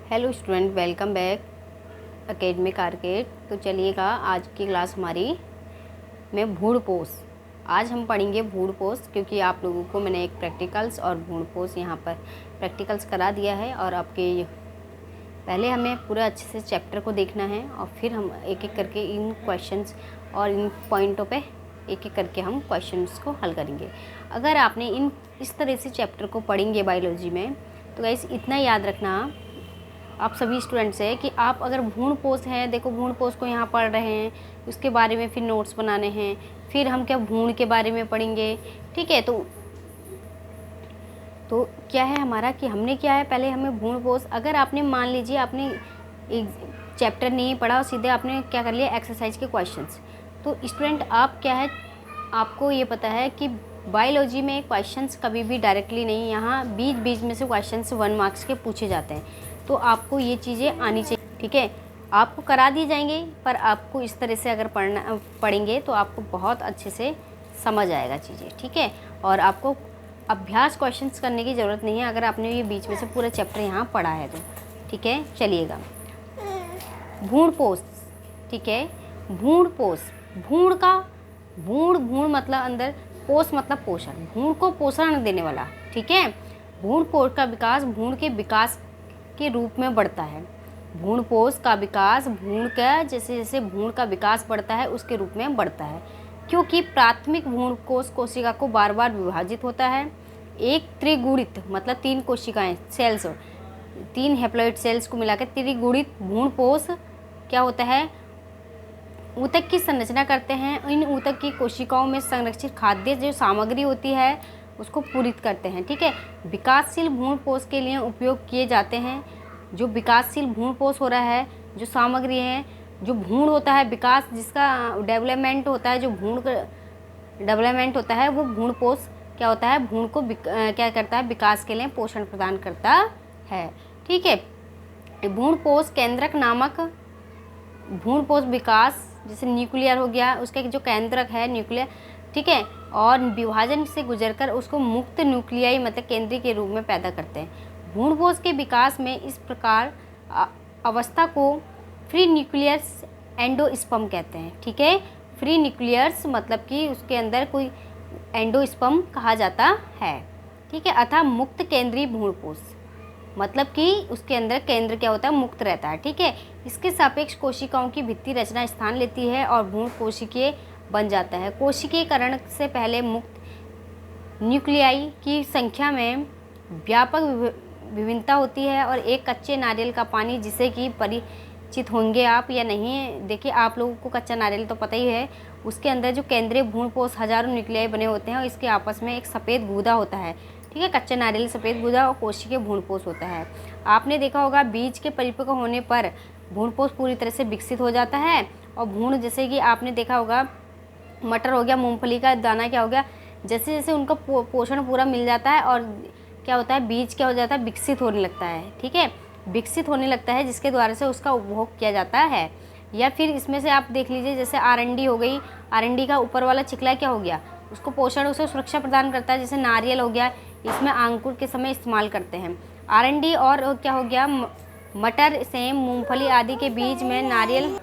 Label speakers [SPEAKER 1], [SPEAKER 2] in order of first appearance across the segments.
[SPEAKER 1] Hello student, welcome back academic arcade. तो चलिएगा, आज की क्लास हमारी में भ्रूणपोष। आज हम पढ़ेंगे भ्रूणपोष, क्योंकि आप लोगों को मैंने एक प्रैक्टिकल्स और भ्रूणपोष यहाँ पर प्रैक्टिकल्स करा दिया है। और आपके पहले हमें पूरा अच्छे से चैप्टर को देखना है और फिर हम एक एक करके इन क्वेश्चंस और इन पॉइंटों पे एक एक करके हम क्वेश्चंस को हल करेंगे। अगर आपने इस तरह से चैप्टर को पढ़ेंगे बायोलॉजी में, तो गाइस इतना याद रखना आप सभी स्टूडेंट से कि आप अगर भ्रूणपोष हैं, देखो भ्रूणपोष को यहाँ पढ़ रहे हैं, उसके बारे में फिर नोट्स बनाने हैं, फिर हम क्या भ्रूण के बारे में पढ़ेंगे। ठीक है, तो क्या है हमारा कि हमने क्या है, पहले हमें भ्रूणपोष, अगर आपने मान लीजिए आपने एक चैप्टर नहीं पढ़ा और सीधे आपने क्या कर लिया एक्सरसाइज के क्वेश्चंस, तो स्टूडेंट आप क्या है, आपको ये पता है कि बायोलॉजी में क्वेश्चंस कभी भी डायरेक्टली नहीं, यहाँ बीच बीच में से क्वेश्चंस 1 मार्क्स के पूछे जाते हैं। तो आपको ये चीज़ें आनी चाहिए। ठीक है, आपको करा दी जाएंगे, पर आपको इस तरह से अगर पढ़ेंगे तो आपको बहुत अच्छे से समझ आएगा चीज़ें। ठीक है, और आपको अभ्यास क्वेश्चंस करने की ज़रूरत नहीं है अगर आपने ये बीच में से पूरा चैप्टर यहाँ पढ़ा है तो। ठीक है, चलिएगा भ्रूणपोष। ठीक है, भ्रूणपोष, भ्रूण मतलब अंदर, पोष मतलब पोषण, भ्रूण को पोषण देने वाला। ठीक है, भ्रूणपोष का विकास भ्रूण के विकास के रूप में बढ़ता है। भ्रूणपोष का विकास भ्रूण का जैसे जैसे भ्रूण का विकास बढ़ता है उसके रूप में बढ़ता है, क्योंकि प्राथमिक भ्रूणकोष कोशिका को बार बार विभाजित होता है। एक त्रिगुणित मतलब 3 कोशिकाएं सेल्स, 3 हैप्लॉइड सेल्स को मिलाकर त्रिगुणित भ्रूणपोष क्या होता है, ऊतक की संरचना करते हैं। इन ऊतक की कोशिकाओं में संरक्षित खाद्य जो सामग्री होती है उसको पूरित करते हैं। ठीक है, विकासशील भ्रूणपोष के लिए उपयोग किए जाते हैं। जो विकासशील भ्रूणपोष हो रहा है, जो सामग्री है, जो भ्रूण होता है, विकास जिसका डेवलपमेंट होता है, जो भ्रूण का डेवलपमेंट होता है, वो भ्रूणपोष क्या होता है, भ्रूण को क्या करता है, विकास के लिए पोषण प्रदान करता है। ठीक है, भ्रूणपोष केंद्रक नामक भ्रूणपोष विकास जैसे न्यूक्लियर हो गया, उसका जो केंद्रक है न्यूक्लियर, ठीक है, और विभाजन से गुजरकर उसको मुक्त न्यूक्लियाई मतलब केंद्रीय के रूप में पैदा करते हैं। भ्रूणपोष के विकास में इस प्रकार अवस्था को फ्री न्यूक्लियस एंडोस्पर्म कहते हैं। ठीक है, फ्री न्यूक्लियस मतलब कि उसके अंदर कोई एंडोस्पर्म कहा जाता है। ठीक है, अतः मुक्त केंद्रीय भ्रूणपोष मतलब कि उसके अंदर केंद्र क्या होता है, मुक्त रहता है। ठीक है, इसके सापेक्ष कोशिकाओं की भित्ति रचना स्थान लेती है और भ्रूण कोशिकीय बन जाता है। कोशिकीकरण से पहले मुक्त न्यूक्लियाई की संख्या में व्यापक विभिन्नता होती है। और एक कच्चे नारियल का पानी, जिसे कि परिचित होंगे आप या नहीं, देखिए आप लोगों को कच्चा नारियल तो पता ही है, उसके अंदर जो केंद्रीय भ्रूणपोष हजारों न्यूक्लियाई बने होते हैं और इसके आपस में एक सफ़ेद गूदा होता है। ठीक है, कच्चा नारियल सफ़ेद गूदा और कोशिकीय भ्रूणपोष होता है। आपने देखा होगा बीज के परिपक्व होने पर भ्रूणपोष पूरी तरह से विकसित हो जाता है। और भ्रूण जैसे कि आपने देखा होगा मटर हो गया, मूंगफली का दाना क्या हो गया, जैसे जैसे उनका पोषण पूरा मिल जाता है और क्या होता है, बीज क्या हो जाता है, विकसित होने लगता है। ठीक है, विकसित होने लगता है, जिसके द्वारा से उसका उपभोग किया जाता है। या फिर इसमें से आप देख लीजिए, जैसे आरंडी हो गई, आरंडी का ऊपर वाला चिकला क्या हो गया, उसको पोषण, उसे सुरक्षा प्रदान करता है। जैसे नारियल हो गया, इसमें अंकुर के समय इस्तेमाल करते हैं आरंडी। और क्या हो गया, मटर, सेम, मूंगफली आदि के बीज में नारियल।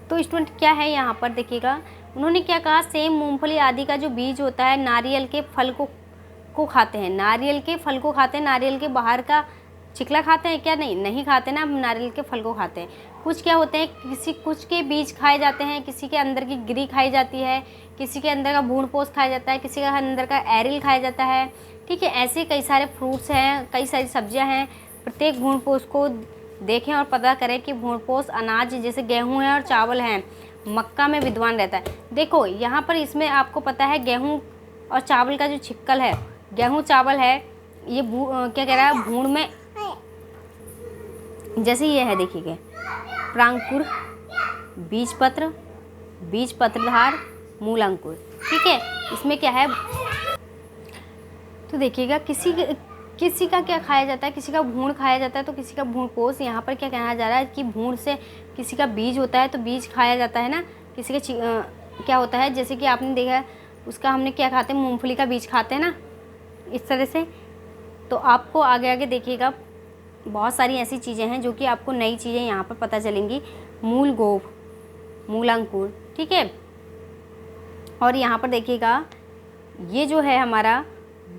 [SPEAKER 1] तो स्टूडेंट क्या है यहाँ पर देखिएगा, उन्होंने क्या कहा, सेम, मूंगफली आदि का जो बीज होता है नारियल के फल को खाते हैं, नारियल के फल को खाते हैं। नारियल के बाहर का चिकला खाते हैं क्या, नहीं खाते ना, नारियल के फल को खाते हैं। कुछ क्या होते हैं, कुछ के बीज खाए जाते हैं, किसी के अंदर की गिरी खाई जाती है, किसी के अंदर का भ्रूणपोष खाया जाता है, किसी का अंदर का एरिल खाया जाता है। ठीक है, ऐसे कई सारे फ्रूट्स हैं, कई सारी सब्जियां हैं। प्रत्येक भ्रूणपोष को देखें और पता करें कि भ्रूणपोष अनाज जैसे गेहूं है और चावल हैं, मक्का में विद्वान रहता है। देखो यहाँ पर इसमें आपको पता है गेहूं और चावल का जो छिक्कल है, गेहूं चावल है, ये क्या कह रहा है, भ्रूण में जैसे ये है, देखिए प्रांकुर, बीज पत्रधार, मूल अंकुर। ठीक है, इसमें क्या है, तो देखिएगा किसी का क्या खाया जाता है, किसी का भ्रूण खाया जाता है, तो किसी का भ्रूणपोष। यहाँ पर क्या कहना जा रहा है कि भ्रूण से किसी का बीज होता है तो बीज खाया जाता है ना, किसी का क्या होता है, जैसे कि आपने देखा उसका हमने क्या खाते हैं, मूंगफली का बीज खाते हैं ना, इस तरह से। तो आपको आगे आगे देखिएगा बहुत सारी ऐसी चीज़ें हैं जो कि आपको नई चीज़ें यहाँ पर पता चलेंगी। मूल गोफ, मूलांकुर, ठीक है। और यहाँ पर देखिएगा, ये जो है हमारा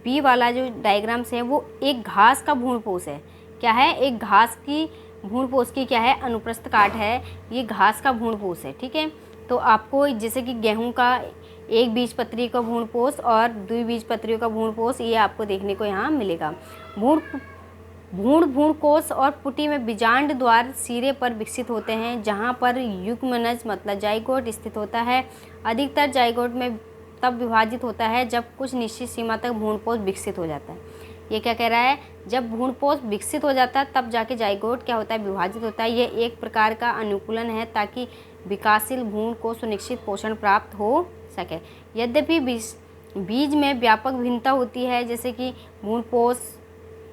[SPEAKER 1] बी वाला जो डायग्राम्स है वो एक घास का भ्रूणपोष है। क्या है? एक घास की भ्रूणपोष की क्या है? अनुप्रस्थ काट है। ये घास का भ्रूणपोष है, ठीक है। तो आपको जैसे कि गेहूं का एक बीजपत्री का भ्रूणपोष और द्विबीजपत्रियों का भ्रूणपोष, ये आपको देखने को यहाँ मिलेगा। भ्रूणकोष और पुटी में बीजांड द्वार सिरे पर विकसित होते हैं, जहाँ पर युग्मनज मतलब जाइगोट स्थित होता है। अधिकतर जाइगोट में तब विभाजित होता है जब कुछ निश्चित सीमा तक भ्रूणपोष विकसित हो जाता है। ये क्या कह रहा है? जब भ्रूणपोष विकसित हो जाता है तब जाके जाइगोट क्या होता है? विभाजित होता है। ये एक प्रकार का अनुकूलन है ताकि विकासशील भ्रूण को सुनिश्चित पोषण प्राप्त हो सके। यद्यपि बीज में व्यापक भिन्नता होती है, जैसे कि भ्रूणपोष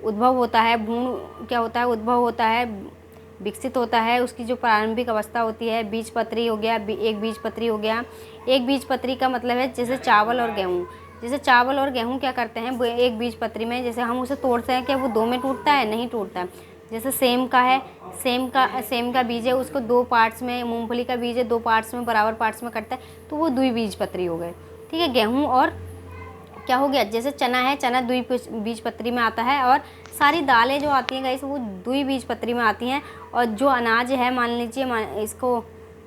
[SPEAKER 1] उद्भव होता है, भ्रूण क्या होता है? उद्भव होता है, विकसित होता है। उसकी जो प्रारंभिक अवस्था होती है, बीजपत्री हो गया, एक बीजपत्री हो गया। एक बीजपत्री का मतलब है जैसे चावल और गेहूँ। जैसे चावल और गेहूँ क्या करते हैं? एक बीजपत्री में जैसे हम उसे तोड़ते हैं, क्या वो दो में टूटता है? नहीं टूटता है। जैसे सेम का है, सेम का बीज है, उसको दो पार्ट्स में, मूंगफली का बीज है, दो पार्ट्स में, बराबर पार्ट्स में कटता है, तो वो द्विबीजपत्री हो गए, ठीक है। गेहूँ और क्या हो गया? जैसे चना है, चना द्विबीजपत्री में आता है। और सारी दालें जो आती हैं गाइस वो द्विबीजपत्री में आती हैं। और जो अनाज है, मान लीजिए इसको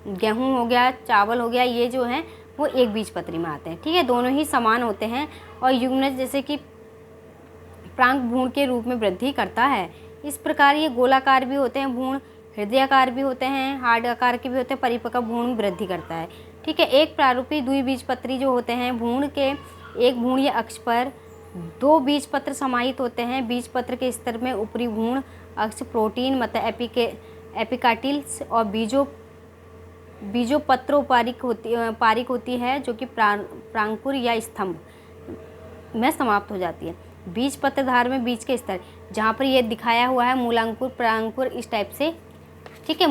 [SPEAKER 1] गेहूँ हो गया, चावल हो गया, ये जो है वो एक बीजपत्री में आते हैं, ठीक है। दोनों ही समान होते हैं। और युग्मनज जैसे कि प्रांग भ्रूण के रूप में वृद्धि करता है। इस प्रकार ये गोलाकार भी होते हैं भ्रूण, हृदयाकार भी होते हैं, हार्ड आकार के भी होते हैं। परिपक्व भ्रूण में वृद्धि करता है, ठीक है। एक प्रारूपी द्विबीजपत्री जो होते हैं, भ्रूण के एक भ्रूण या अक्ष पर दो बीजपत्र समाहित होते हैं। बीजपत्र के स्तर में ऊपरी भ्रूण अक्ष प्रोटीन मतलब एपिकाटिल्स और बीजोपत्रोपारिक होती है, जो कि प्रांकुर या स्तंभ में समाप्त हो जाती है। बीज पत्रधार में बीज के स्तर, जहाँ पर ये दिखाया हुआ है मूलांकुर, प्रांकुर, इस टाइप से, ठीक है।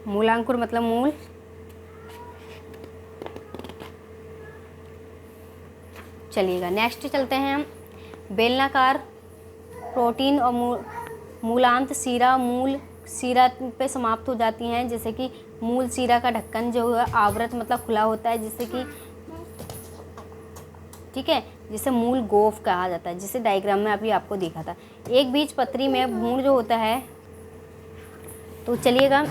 [SPEAKER 1] मूलांकुर मतलब मूल, चलिएगा नेक्स्ट चलते हैं हम। बेलनाकार प्रोटीन और मूलांत शिरा मूल शिरा पे समाप्त हो जाती हैं। जैसे कि मूल शिरा का ढक्कन जो है आवृत मतलब खुला होता है, जिससे कि, ठीक है, जिसे मूल गोफ कहा जाता है, जिसे डायग्राम में अभी आपको देखा था। एक बीजपत्री में भ्रूण जो होता है, तो चलिएगा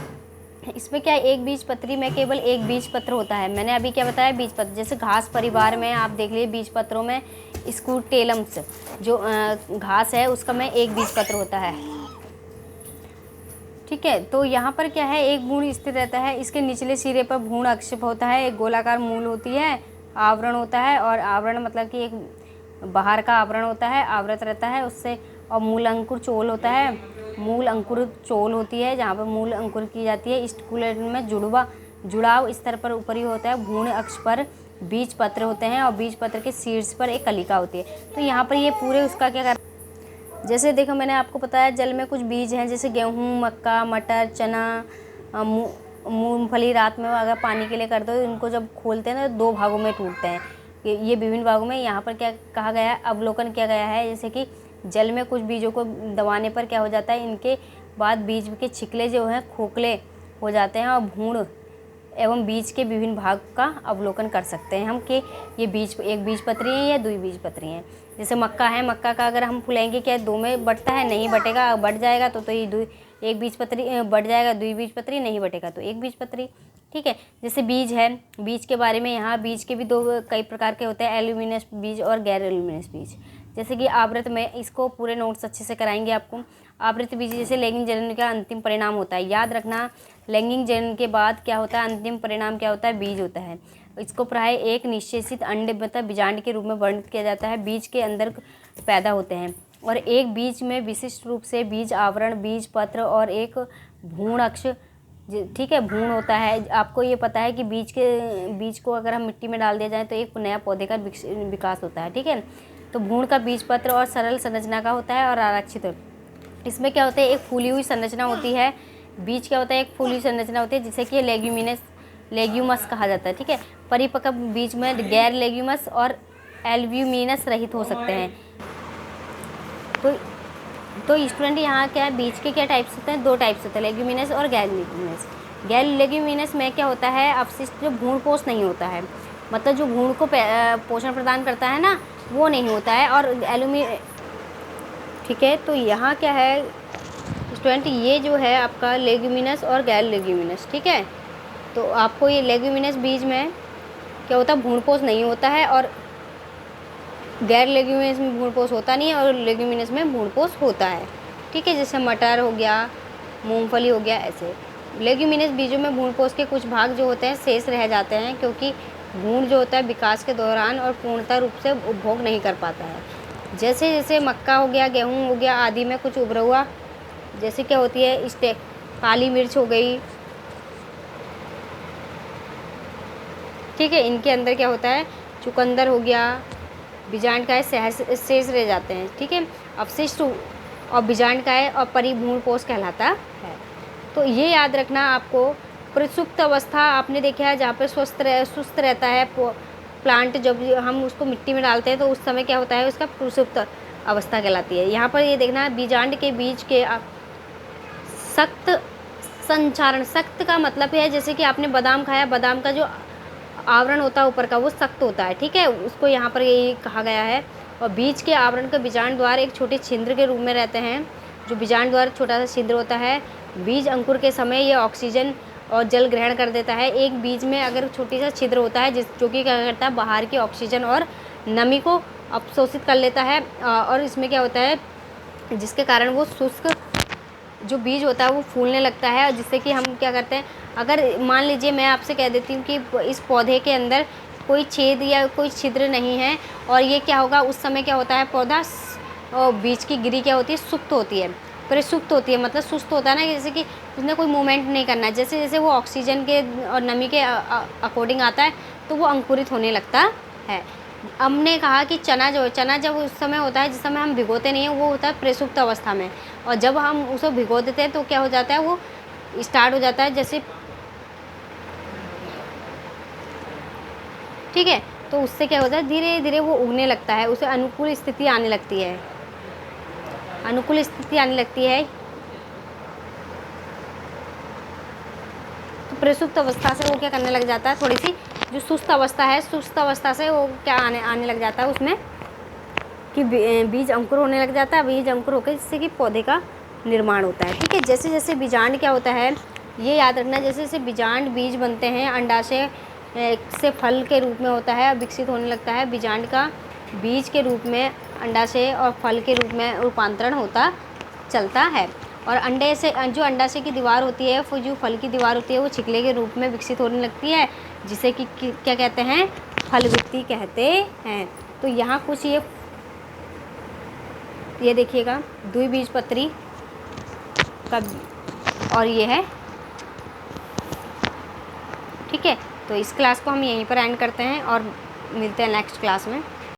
[SPEAKER 1] इसमें क्या है, एक बीजपत्री में केवल एक बीजपत्र होता है। मैंने अभी क्या बताया? बीजपत्र। जैसे घास परिवार में आप देख लीजिए बीजपत्रों में स्कूटेलम्स जो घास है उसका में एक बीजपत्र होता है, ठीक है। तो यहाँ पर क्या है, एक भ्रूण स्थिर रहता है, इसके निचले सिरे पर भ्रूण अक्ष होता है, एक गोलाकार मूल होती है, आवरण होता है। और आवरण मतलब कि एक बाहर का आवरण होता है, आवृत रहता है उससे। और मूल अंकुर चोल होता है, मूल अंकुर चोल होती है जहाँ पर मूल अंकुर की जाती है। स्टिकुलेट में जुड़ाव स्तर पर ऊपरी होता है। भ्रूण अक्ष पर बीज पत्र होते हैं और बीज पत्र के शीर्ष पर एक कलिका होती है। तो यहाँ पर ये पूरे उसका क्या कर, जैसे देखो मैंने आपको बताया जल में कुछ बीज हैं, जैसे गेहूँ, मक्का, मटर, चना, मूंगफली। रात में अगर पानी के लिए कर दो, इनको जब खोलते हैं तो दो भागों में टूटते हैं। ये विभिन्न भागों में। यहाँ पर क्या कहा गया है, अवलोकन किया गया है, जैसे कि जल में कुछ बीजों को दबाने पर क्या हो जाता है, इनके बाद बीज के छिकले जो हैं खोखले हो जाते हैं और भ्रूण एवं बीज के विभिन्न भाग का अवलोकन कर सकते हैं हम कि ये बीज एक बीजपत्री है या द्विबीजपत्री हैं। जैसे मक्का है, मक्का का अगर हम फुलाएंगे क्या दो में बटता है? नहीं बटेगा। बढ़ जाएगा तो ये एक बीजपत्री बढ़ जाएगा, द्विबीजपत्री नहीं बटेगा तो एक बीजपत्री, ठीक है। जैसे बीज है, बीज के बारे में यहाँ बीज के भी कई प्रकार के होते हैं, एल्यूमिनस बीज और गैर एल्यूमिनस बीज। जैसे कि आवृत में, इसको पूरे नोट्स अच्छे से कराएंगे आपको। आवृत बीज जैसे लैंगिक जनन का अंतिम परिणाम होता है, याद रखना लैंगिक जनन के बाद क्या होता है, अंतिम परिणाम क्या होता है, बीज होता है। इसको प्राय एक निश्चेषित अंड मतलब बीजांड के रूप में वर्णित किया जाता है, बीज के अंदर पैदा होते हैं। और एक बीज में विशिष्ट रूप से बीज आवरण, बीज पत्र और एक भ्रूण अक्ष, ठीक है, भ्रूण होता है। आपको ये पता है कि बीज को अगर हम मिट्टी में डाल दिया जाए तो एक नया पौधे का विकास होता है, ठीक है। तो भ्रूण का बीज पत्र और सरल संरचना का होता है और आरक्षित। इसमें क्या होता है, एक फूली हुई संरचना होती है। बीज क्या होता है, एक फूली हुई संरचना होती है जिसे कि लेग्यूमस कहा जाता है, ठीक है। परिपक्व बीज में गैर लेग्यूमस और एल्ब्यूमिनस रहित हो सकते हैं। तो स्टूडेंट यहाँ क्या है, बीज के क्या टाइप्स होते हैं, 2 टाइप्स होते हैं, लेग्यूमिनस और गैर लेग्यूमिनस। गैर लेग्यूमिनस में क्या होता है, अवशिष्ट जो भ्रूणपोष नहीं होता है, मतलब जो भ्रूण को पोषण प्रदान करता है ना, वो नहीं होता है। और ठीक है, तो यहाँ क्या है स्टूडेंट, ये जो है आपका लेग्यूमिनस और गैर लेग्यूमिनस। ठीक है, तो आपको ये लेग्यूमिनस बीज में क्या होता है, भ्रूणपोष नहीं होता है, और गैर लेग्यूमिनस में भ्रूणपोष होता नहीं है, और लेग्यूमिनस में भ्रूणपोष होता है। ठीक है, जैसे मटर हो गया, मूंगफली हो गया, ऐसे। लेग्यूमिनस बीजों में भ्रूणपोष के कुछ भाग जो होते हैं शेष रह जाते हैं, क्योंकि भ्रूण जो होता है विकास के दौरान और पूर्णतः रूप से उपभोग नहीं कर पाता है। जैसे जैसे मक्का हो गया, गेहूँ हो गया आदि में कुछ उभरा हुआ, जैसे क्या होती है काली मिर्च हो गई। ठीक है, इनके अंदर क्या होता है, चुकंदर हो गया, बीजांडकाय शेष रह जाते हैं। ठीक है, अवशिष्ट और बीजांडकाय और परिभ्रूणपोष कहलाता है। तो ये याद रखना आपको। प्रसुप्त अवस्था आपने देखा है, जहाँ पे सुस्त रहता है प्लांट, जब हम उसको मिट्टी में डालते हैं तो उस समय क्या होता है, उसका प्रसुप्त अवस्था कहलाती है। यहाँ पर ये देखना, बीजांड के बीज के सख्त संचारण। सख्त का मतलब है जैसे कि आपने बादाम खाया, बादाम का जो आवरण होता है ऊपर का वो सख्त होता है। ठीक है, उसको यहाँ पर यही कहा गया है। और बीज के आवरण का बीजांड द्वार एक छोटे छिद्र के रूप में रहते हैं। जो बीजांड द्वार छोटा सा छिद्र होता है, बीज अंकुर के समय ये ऑक्सीजन और जल ग्रहण कर देता है। एक बीज में अगर छोटी सा छिद्र होता है जो कि क्या करता है, बाहर की ऑक्सीजन और नमी को अवशोषित कर लेता है, और इसमें क्या होता है, जिसके कारण वो शुष्क जो बीज होता है वो फूलने लगता है। जिससे कि हम क्या करते हैं, अगर मान लीजिए मैं आपसे कह देती हूँ कि इस पौधे के अंदर कोई छेद या कोई छिद्र नहीं है, और ये क्या होगा, उस समय क्या होता है, पौधा बीज की गिरी क्या होती है, सुप्त होती है, परिसुप्त होती है, मतलब सुस्त होता है ना, जैसे कि उसने कोई मूवमेंट नहीं करना है। जैसे जैसे वो ऑक्सीजन के और नमी के अकॉर्डिंग आता है तो वो अंकुरित होने लगता है। हमने कहा कि चना जो है, चना जब उस समय होता है जिस समय हम भिगोते नहीं हैं, वो होता है प्रसुप्त अवस्था में, और जब हम उसे भिगो देते हैं तो क्या हो जाता है, वो स्टार्ट हो जाता है जैसे। ठीक है, तो उससे क्या होता है, धीरे धीरे वो उगने लगता है, उसे अनुकूल स्थिति आने लगती है, अनुकूल स्थिति आने लगती है। तो प्रसुप्त अवस्था से वो क्या करने लग जाता है, थोड़ी सी जो सुस्त अवस्था है, सुस्त अवस्था से वो क्या आने लग जाता है उसमें कि बीज अंकुर होने लग जाता है। बीज अंकुर होकर जिससे कि पौधे का निर्माण होता है। ठीक है, जैसे जैसे बीजांड क्या होता है, ये याद रखना, जैसे जैसे बीजांड बीज बनते हैं, अंडाशय से फल के रूप में होता है, विकसित होने लगता है। बीजांड का बीज के रूप में अंडाशय और फल के रूप में रूपांतरण होता चलता है। और अंडे से जो अंडाशय की दीवार होती है, फिर जो फल की दीवार होती है, वो छिकले के रूप में विकसित होने लगती है, जिसे कि क्या कहते हैं, फलवृत्ति कहते हैं। तो यहाँ कुछ ये देखिएगा, द्विबीजपत्री का, और ये है। ठीक है, तो इस क्लास को हम यहीं पर एंड करते हैं और मिलते हैं नेक्स्ट क्लास में।